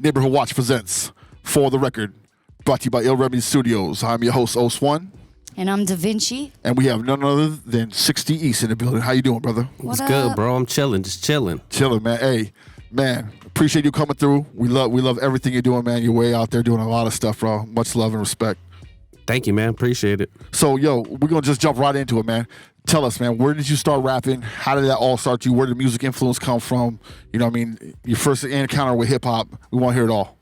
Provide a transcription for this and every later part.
Neighborhood Watch presents For the Record, brought to you by Ill Remedy Studios. I'm your host, Os1. And I'm Da Vinci. And we have none other than 60 East in the building. How you doing, brother? What's good, bro? I'm chilling, just chilling. Chilling, man. Hey, man, appreciate you coming through. We love everything you're doing, man. You're way out there doing a lot of stuff, bro. Much love and respect. Thank you, man. Appreciate it. So, we're going to just jump right into it, man. Tell us, man, where did you start rapping? How did that all start you? Where did music influence come from? You know what I mean? Your first encounter with hip-hop. We want to hear it all.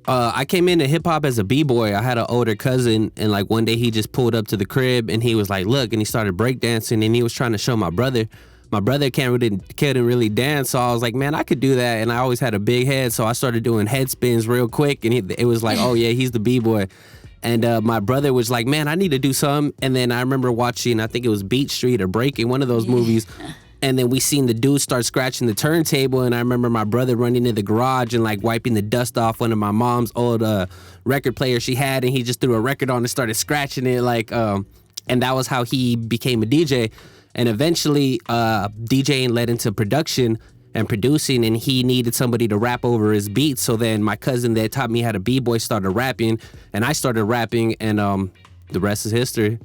I came into hip-hop as a b-boy. I had an older cousin, and like one day he just pulled up to the crib, and he was like, look, and he started breakdancing, and he was trying to show my brother. My brother couldn't really dance, so I was like, man, I could do that, and I always had a big head, so I started doing head spins real quick, and it was like, oh, yeah, he's the b-boy. And my brother was like, man, I need to do something. And then I remember watching, I think it was Beat Street or Breaking, one of those movies. And then we seen the dude start scratching the turntable. And I remember my brother running in the garage and like wiping the dust off one of my mom's old record players she had. And he just threw a record on and started scratching it. And that was how he became a DJ. And eventually DJing led into production and producing, and he needed somebody to rap over his beats. So then my cousin that taught me how to b-boy started rapping, and I started rapping, and the rest is history.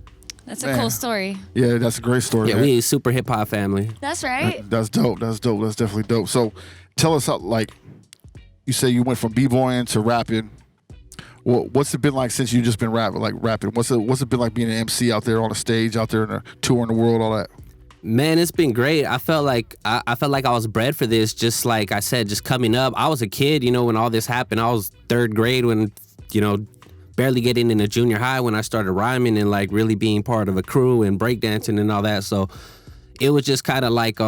That's a cool story. Yeah, that's a great story. Yeah, man. we a super hip-hop family. That's right. That's dope. That's definitely dope. So tell us how, like, you say you went from b-boying to rapping. What's it been like since you just been rapping? What's it been like being an MC out there on a stage, out there in a touring the world, all that? Man, it's been great. I felt like I was bred for this. Just like I said, just coming up. I was a kid, when all this happened. I was third grade when, barely getting into junior high when I started rhyming and like really being part of a crew and breakdancing and all that. So it was just kind of like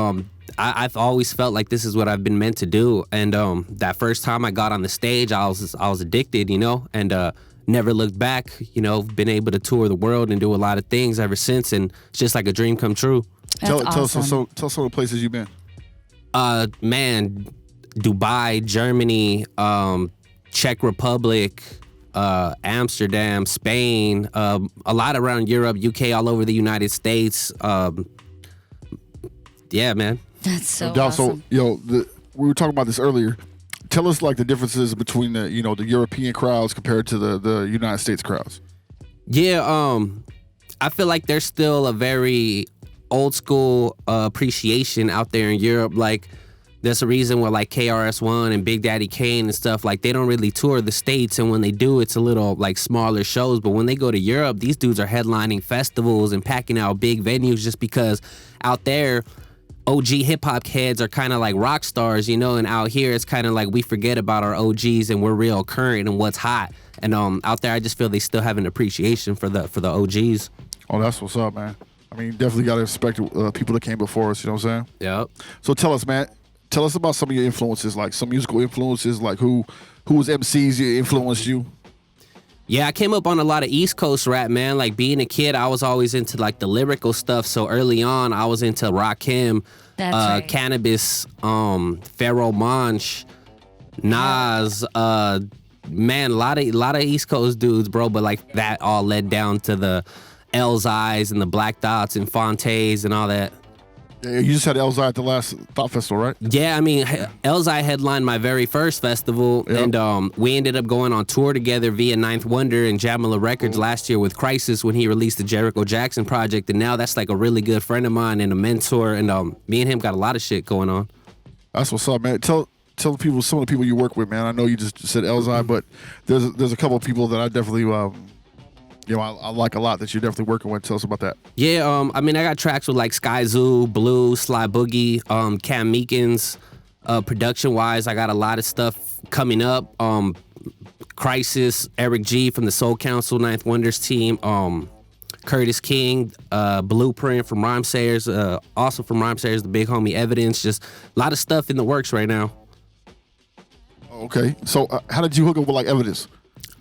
I've always felt like this is what I've been meant to do. And that first time I got on the stage, I was addicted, and never looked back. Been able to tour the world and do a lot of things ever since, and it's just like a dream come true. Tell awesome. us some of the places you've been. Man, Dubai, Germany, Czech Republic, Amsterdam, Spain, a lot around Europe, UK, all over the United States. Yeah, man. That's so awesome. So, we were talking about this earlier. Tell us like the differences between the European crowds compared to the United States crowds. Yeah, I feel like there's still a very old school appreciation out there in Europe. Like there's a reason why like KRS-One and Big Daddy Kane and stuff, like they don't really tour the States, and when they do, it's a little like smaller shows. But when they go to Europe, these dudes are headlining festivals and packing out big venues, just because out there OG hip-hop heads are kind of like rock stars, and out here it's kind of like we forget about our OGs and we're real current and what's hot. And out there I just feel they still have an appreciation for the OGs. Oh, that's what's up, man. I mean, definitely got to respect people that came before us, you know what I'm saying? Yep. So tell us, man. Tell us about some of your influences, like some musical influences, like who was MCs that influenced you? Yeah, I came up on a lot of East Coast rap, man. Like being a kid, I was always into like the lyrical stuff. So early on, I was into Rakim, right. Cannabis, Pharoah Monch, Nas, man, a lot of East Coast dudes, bro. But like that all led down to the Elzhi's and the Black Dots and Fontaines and all that. Yeah, you just had Elzhi at the last Thought Festival, right? Yeah, I mean, Elzhi headlined my very first festival, Yep. and we ended up going on tour together via Ninth Wonder and Jamila Records last year with Crisis when he released the Jericho Jackson project, and now that's like a really good friend of mine and a mentor, and me and him got a lot of shit going on. That's what's up, man. Tell the people, some of the people you work with, man. I know you just said Elzhi, but there's a couple of people that I definitely I like a lot that you're definitely working with. Tell us about that. Yeah, I mean, I got tracks with like Sky Zoo, Blue, Sly Boogie, Cam Meekins. Production-wise, I got a lot of stuff coming up. Crisis, Eric G from the Soul Council, Ninth Wonders team. Curtis King, Blueprint from Rhymesayers, also from Rhymesayers, the big homie Evidence. Just a lot of stuff in the works right now. Okay, so how did you hook up with like Evidence?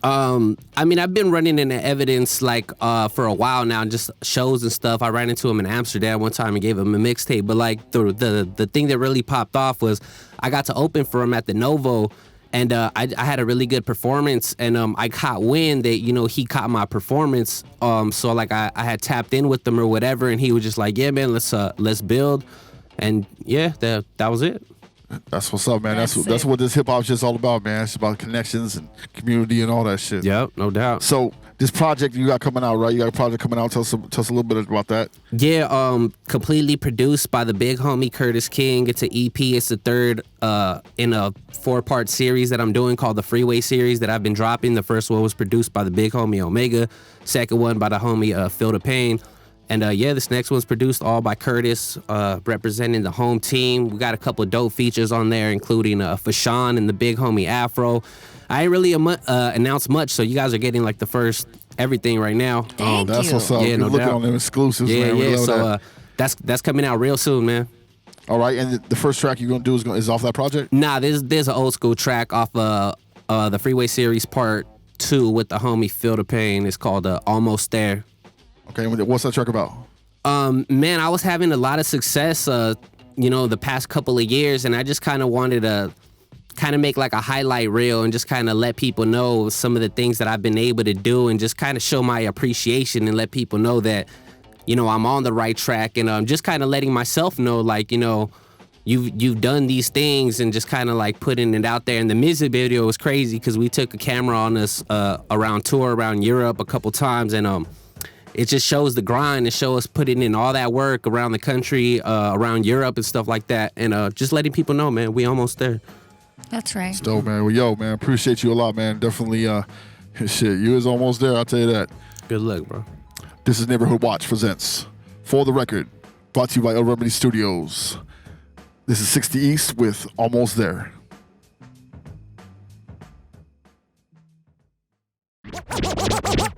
I mean, I've been running into Evidence like for a while now, just shows and stuff. I ran into him in Amsterdam one time and gave him a mixtape. But like the thing that really popped off was I got to open for him at the Novo, and I had a really good performance. And I caught wind that he caught my performance. So like I had tapped in with him or whatever, and he was just like, yeah, man, let's build. And yeah, that was it. That's what's up, man. That's what this hip hop shit's all about, man. It's about connections and community and all that shit. Yep, no doubt. So this project you got coming out, right? You got a project coming out. Tell us a little bit about that. Yeah, completely produced by the big homie Curtis King. It's an EP. It's the third in a 4-part series that I'm doing called the Freeway series that I've been dropping. The first one was produced by the big homie Omega. Second one by the homie Feel the Pain. And this next one's produced all by Curtis, representing the home team. We got a couple of dope features on there, including Fashawn and the big homie Afro. I ain't really announced much, so you guys are getting like the first everything right now. Thank that's you. what's up. Yeah, You're no looking doubt. on them exclusives, man. We Yeah. love So that. that's coming out real soon, man. All right, and the first track you're gonna do is off that project. Nah, there's an old school track off the Freeway series Part 2 with the homie Feel the Pain. It's called Almost There. Okay, what's that track about? Man, I was having a lot of success, the past couple of years, and I just kind of wanted to kind of make like a highlight reel and just kind of let people know some of the things that I've been able to do and just kind of show my appreciation and let people know that, I'm on the right track, and just kind of letting myself know, like, you've done these things, and just kind of like putting it out there. And the music video was crazy because we took a camera on us around Europe a couple times, and it just shows the grind and show us putting in all that work around the country, around Europe and stuff like that. And just letting people know, man, we almost there. That's right. It's dope, man. Well, yo, man, appreciate you a lot, man. Definitely, shit, you is almost there. I'll tell you that. Good luck, bro. This is Neighborhood Watch presents For the Record, brought to you by El Remedy Studios. This is 60 East with Almost There.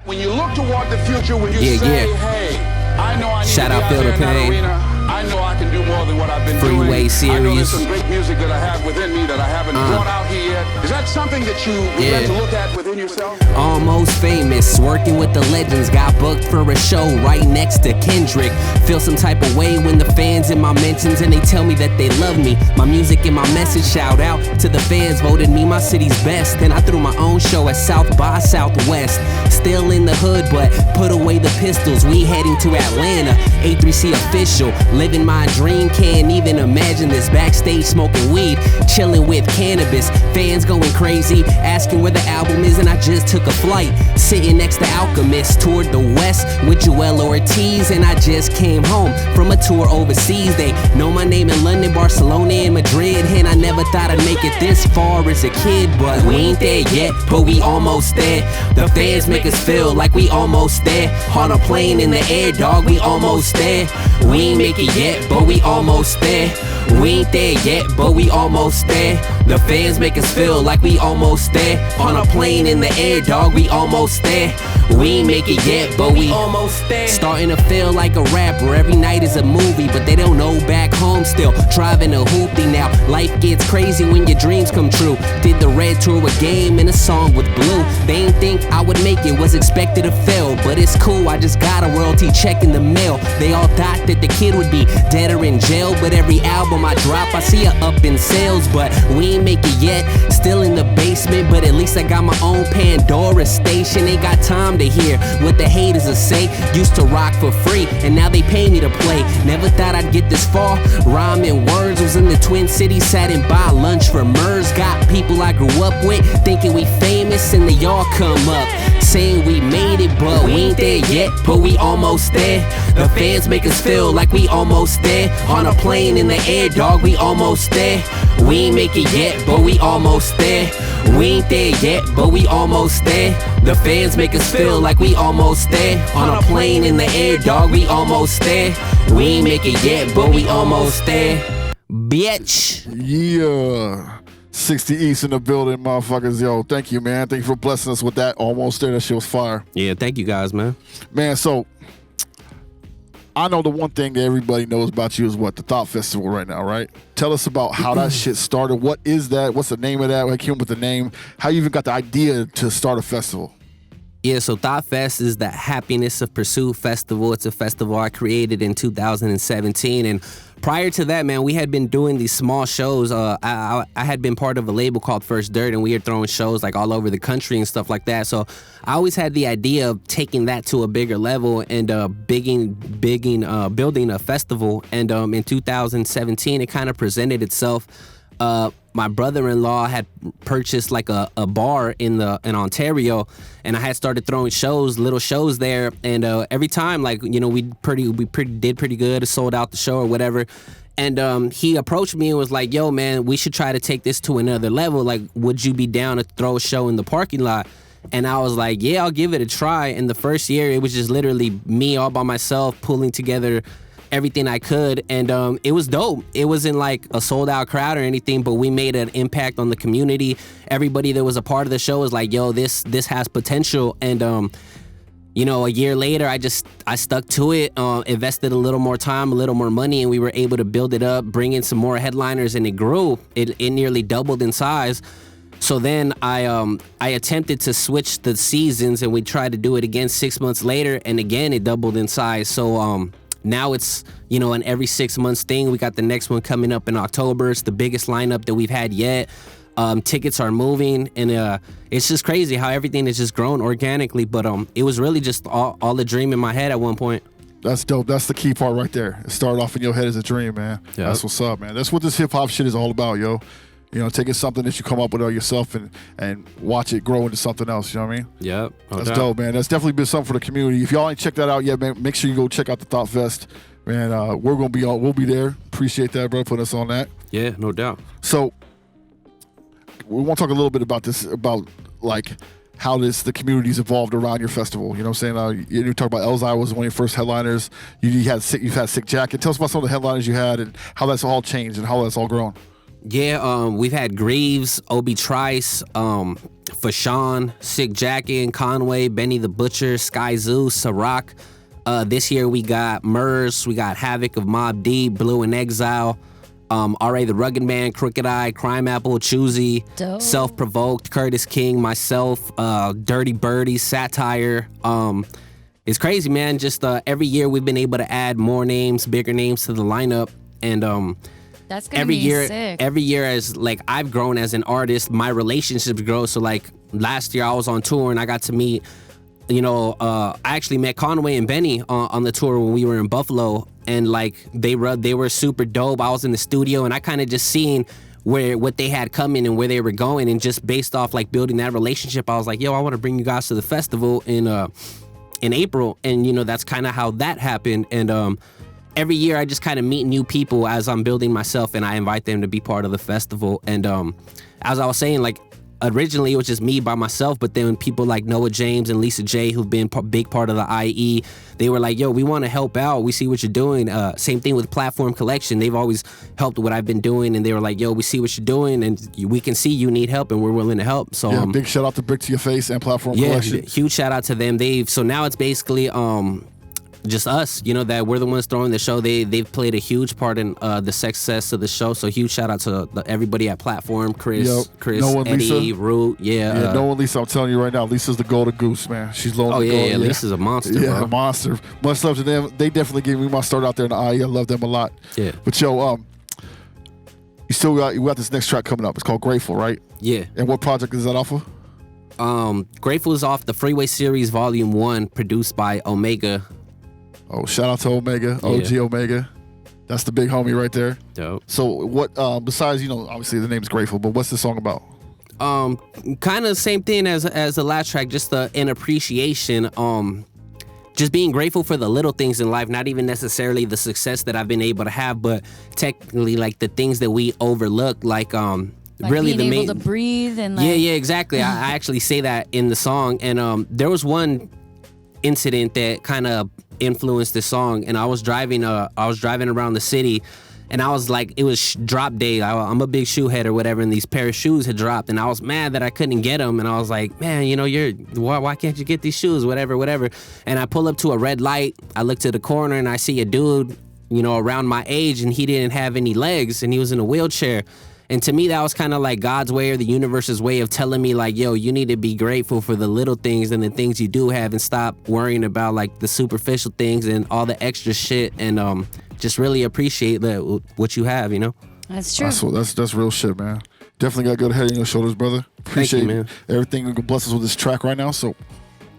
When you look toward the future, when you Yeah, say, yeah. hey, I know I need Shout to be out out Feel there the in that Pain. arena. I know I can do more than what I've been doing. Freeway I know there's series. some great music that I have within me that I haven't brought out here yet. Is that something that you would like to look at within yourself? Almost famous, working with the legends. Got booked for a show right next to Kendrick. Feel some type of way when the fans in my mentions and they tell me that they love me. My music and my message, shout out to the fans, voted me my city's best. Then I threw my own show at South by Southwest. Still in the hood, but put away the pistols. We heading to Atlanta, A3C official. Living my dream, can't even imagine this. Backstage smoking weed, chilling with cannabis. Fans going crazy, asking where the album is, and I just took a flight. Sitting next to Alchemist, toured the West with Joel Ortiz, and I just came home from a tour overseas. They know my name in London, Barcelona, and Madrid, and I never thought I'd make it this far as a kid, but we ain't there yet, but we almost there. The fans make us feel like we almost there. On a plane in the air, dog, we almost there. We ain't make it yet, but we almost there. We ain't there yet, but we almost there. The fans make us feel like we almost there. On a plane in the air, dog, we almost there. We ain't make it yet, but we almost there. Starting to feel like a rapper, every night is a movie, but they don't know back home still. Driving a hoopty now, life gets crazy when your dreams come true. Did the Red Tour with Game and a song with Blue. They ain't think I would make it, was expected to fail, but it's cool, I just got a royalty check in the mail. They all thought that the kid would be dead or in jail, but every album I drop, I see a up in sales, but we ain't make it yet. Still in the basement, but at least I got my own Pandora station. Ain't got time to hear what the haters will say. Used to rock for free, and now they pay me to play. Never thought I'd get this far. Rhyming words, was in the Twin Cities, sat and buy lunch for Murs. Got people I grew up with thinking we famous, and they all come up saying we made it, but we ain't there yet, but we almost there. The fans make us feel like we almost there. On a plane in the air, dog, we almost there. We ain't make it yet, but we almost there. We ain't there yet, but we almost there. The fans make us feel like we almost there. On a plane in the air, dog, we almost there. We ain't make it yet, but we almost there. Bitch. Yeah. 60 East in the building, motherfuckers. Yo, thank you, man. Thank you for blessing us with that. Almost there. That shit was fire. Yeah, thank you guys, man. Man, so I know the one thing that everybody knows about you is what? The Thought Festival right now, right? Tell us about how that shit started. What is that? What's the name of that? What came up with the name? How you even got the idea to start a festival? Yeah, so Thought Fest is the Happiness of Pursuit Festival. It's a festival I created in 2017. And prior to that, man, we had been doing these small shows. I had been part of a label called First Dirt, and we were throwing shows like all over the country and stuff like that. So I always had the idea of taking that to a bigger level and building a festival. And in 2017, it kind of presented itself. my brother-in-law had purchased like a bar in Ontario, and I had started throwing little shows there, and every time, like, you know, we did pretty good, sold out the show or whatever. And he approached me and was like, yo, man, we should try to take this to another level. Like, would you be down to throw a show in the parking lot? And I was like, yeah, I'll give it a try. And the first year, it was just literally me all by myself pulling together everything I could. And it was dope. It wasn't like a sold out crowd or anything, but we made an impact on the community. Everybody that was a part of the show was like, yo, this has potential. And you know, a year later, I stuck to it, invested a little more time, a little more money, and we were able to build it up, bring in some more headliners, and it grew. It nearly doubled in size. So then I attempted to switch the seasons, and we tried to do it again 6 months later, and again it doubled in size. So now it's, you know, an every 6 months thing. We got the next one coming up in October. It's the biggest lineup that we've had yet. Tickets are moving, and it's just crazy how everything has just grown organically. But it was really just all a dream in my head at one point. That's dope. That's the key part right there. It started off in your head as a dream, man. Yep. That's what's up, man. That's what this hip hop shit is all about, yo. You know, taking something that you come up with yourself and watch it grow into something else. You know what I mean? Yep. That's dope, man. That's definitely been something for the community. If y'all ain't checked that out yet, man, make sure you go check out the Thought Fest. Man, we'll be there. Appreciate that, bro. Putting us on that. Yeah, no doubt. So we want to talk a little bit about this, about like how the community's evolved around your festival. You know what I'm saying? You talk about Elzhi was one of your first headliners. You've had Sick Jacket. Tell us about some of the headliners you had and how that's all changed and how that's all grown. Yeah, we've had Greaves, Obi Trice, Fashawn, Sick Jacket, Conway, Benny the Butcher, Sky Zoo, Ciroc. This year we got Murs, we got Havoc of Mobb Deep, Blue in Exile, R.A. the Rugged Man, Crooked Eye, Crime Apple, Choosy, Dope. Self Provoked, Curtis King, myself, Dirty Birdie, Satire. It's crazy, man. Just every year we've been able to add more names, bigger names to the lineup, and that's gonna be sick. Every year as like I've grown as an artist, my relationships grow. So like last year I was on tour and I got to meet, you know, I actually met Conway and Benny on the tour when we were in Buffalo, and like they were super dope. I was in the studio and I kind of just seen what they had coming and where they were going, and just based off like building that relationship, I was like, yo, I want to bring you guys to the festival in April, and you know that's kind of how that happened. And every year I just kind of meet new people as I'm building myself, and I invite them to be part of the festival. And as I was saying, like originally it was just me by myself, but then people like Noah James and Lisa J, who've been big part of the IE, they were like, yo, we want to help out. We see what you're doing. Same thing with Platform Collection. They've always helped what I've been doing, and they were like, yo, we see what you're doing, and we can see you need help, and we're willing to help. So yeah, big shout out to Brick to Your Face and Platform Collection. Huge shout out to them. So now it's basically just us, you know, that we're the ones throwing the show. They've played a huge part in the success of the show. So huge shout out to everybody at Platform, Chris, Noah, Eddie, Lisa. Root, Noah and Lisa, I'm telling you right now, Lisa's the golden goose, man. She's low. Oh yeah, Lisa's a monster. Yeah, bro. a monster. Much love to them. They definitely gave me my start out there in the IE. I love them a lot. Yeah. But yo, you got this next track coming up. It's called Grateful, right? Yeah. And what project is that off of? Grateful is off the Freeway Series Volume 1, produced by Omega. Oh, shout out to Omega, OG Omega. That's the big homie right there. Dope. So what, besides, you know, obviously the name's Grateful, but what's the song about? Kind of the same thing as the last track, just an appreciation, just being grateful for the little things in life, not even necessarily the success that I've been able to have, but technically like the things that we overlook, like really being the main able to breathe and like yeah, exactly. I actually say that in the song, and there was one incident that kind of influenced the song, and I was driving around the city, and I was like, it was drop day. I'm a big shoe head or whatever, and these pair of shoes had dropped, and I was mad that I couldn't get them, and I was like, man, you know, why can't you get these shoes, whatever. And I pull up to a red light, I look to the corner, and I see a dude, you know, around my age, and he didn't have any legs, and he was in a wheelchair. And to me, that was kind of like God's way or the universe's way of telling me, like, yo, you need to be grateful for the little things and the things you do have, and stop worrying about like the superficial things and all the extra shit, and just really appreciate what you have, you know? That's true. That's real shit, man. Definitely got a good head on your shoulders, brother. Appreciate Thank you, man. Everything. You can bless us with this track right now. So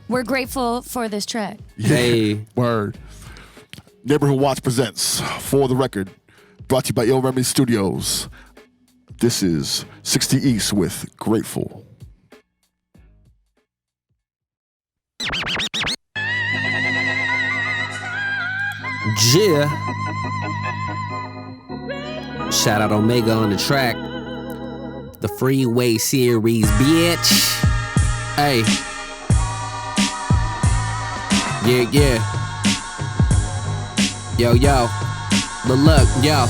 We're grateful for this track. yeah, Hey. word. Neighborhood Watch presents For the Record, brought to you by Ill Remedy Studios. This is 60 East with Grateful. Yeah. Shout out Omega on the track. The Freeway Series, bitch. Hey. Yeah. Yo. But look, yo.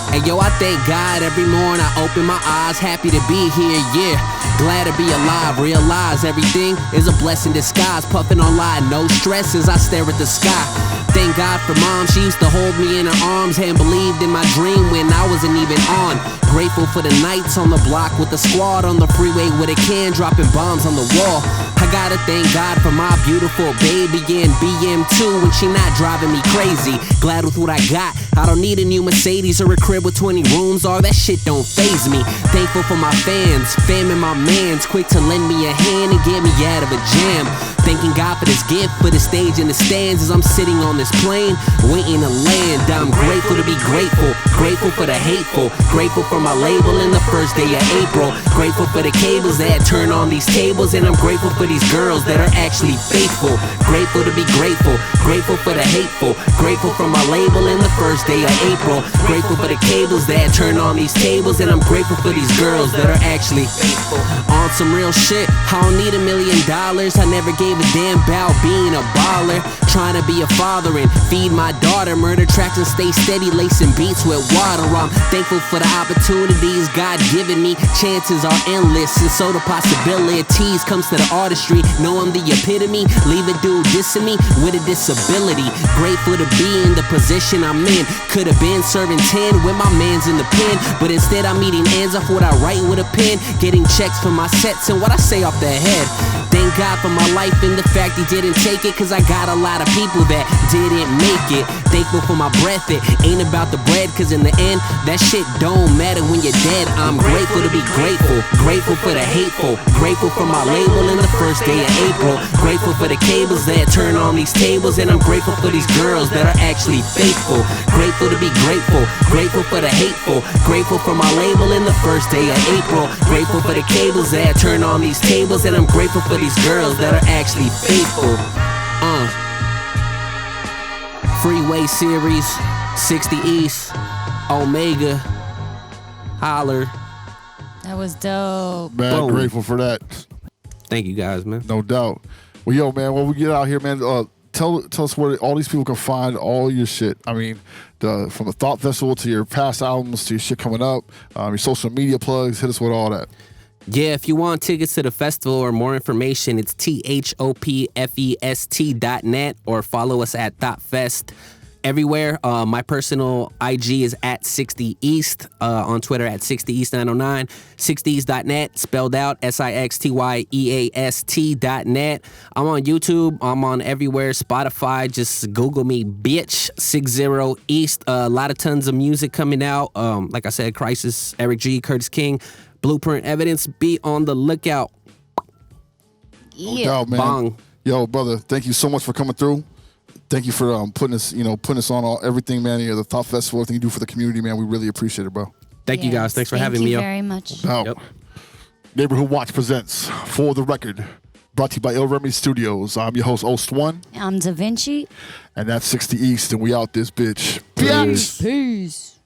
Hey, yo, I thank God every morning I open my eyes. Happy to be here, yeah. Glad to be alive. Realize everything is a blessing disguised. Puffing on light, no stress as I stare at the sky. Thank God for mom, she used to hold me in her arms and believed in my dream when I wasn't even on. Grateful for the nights on the block with the squad on the freeway with a can dropping bombs on the wall. I gotta thank God for my beautiful baby in BM2 when she not driving me crazy. Glad with what I got, I don't need a new Mercedes or a crib with 20 rooms, all that shit don't faze me. Thankful for my fans, fam and my mans, quick to lend me a hand and get me out of a jam. Thanking God for this gift, for the stage and the stands as I'm sitting on this plane, waiting to land. I'm grateful to be grateful, grateful for the hateful, grateful for my label in the first day of April, grateful for the cables that turn on these tables, and I'm grateful for these girls that are actually faithful. Grateful to be grateful, grateful for the hateful, grateful for my label in the first day of April, grateful for the cables that turn on these tables, and I'm grateful for these girls that are actually faithful. On some real shit, I don't need $1 million, I never gave a damn about being a baller. Trying to be a father and feed my daughter, murder tracks and stay steady, lacing beats with water. I'm thankful for the opportunities God given me. Chances are endless, and so the possibilities comes to the artistry. Know I'm the epitome, leave a dude dissing me with a disability. Grateful to be in the position I'm in. Could've been serving 10 with my mans in the pen, but instead I'm eating ends off what I write with a pen, getting checks for my sets and what I say off the head. Thank God for my life and the fact he didn't take it, cause I got a lot of people that didn't make it. Thankful for my breath, it ain't about the bread, cause in the end, that shit don't matter when you're dead. I'm grateful to be grateful, grateful for the hateful, grateful for my label in the first day of April, grateful for the cables that turn on these tables, and I'm grateful for these girls that are actually faithful. Grateful to be grateful, grateful for the hateful, grateful for my label in the first day of April, grateful for the cables that turn on these tables, and I'm grateful for these girls that are actually faithful. Freeway Series, 60 East, Omega, holler. That was dope. Man, Boom. grateful for that. Thank you guys, man. No doubt. Well, yo, man, when we get out here, man, tell us where all these people can find all your shit. I mean, from the Thought Festival to your past albums to your shit coming up, your social media plugs, hit us with all that. Yeah, if you want tickets to the festival or more information, it's thopfest.net or follow us at ThoughtFest everywhere. My personal IG is at 60 East, on Twitter at 60 East 909, 60east.net, spelled out SIXTYEAST.net. I'm on YouTube. I'm on everywhere. Spotify. Just Google me, bitch, 60 East. A lot of tons of music coming out. Like I said, Crisis, Eric G, Curtis King, Blueprint Evidence. Be on the lookout. No doubt, man. Bong. Yo, brother, thank you so much for coming through. Thank you for putting us on everything, man. The Thought Festival, everything you do for the community, man. We really appreciate it, bro. Thank you guys. Thanks for having me. Thank you very much. Now, Yep. Neighborhood Watch presents For the Record, brought to you by El Remy Studios. I'm your host, Ost One, I'm Da Vinci. and that's 60 East, and we out this bitch. Peace.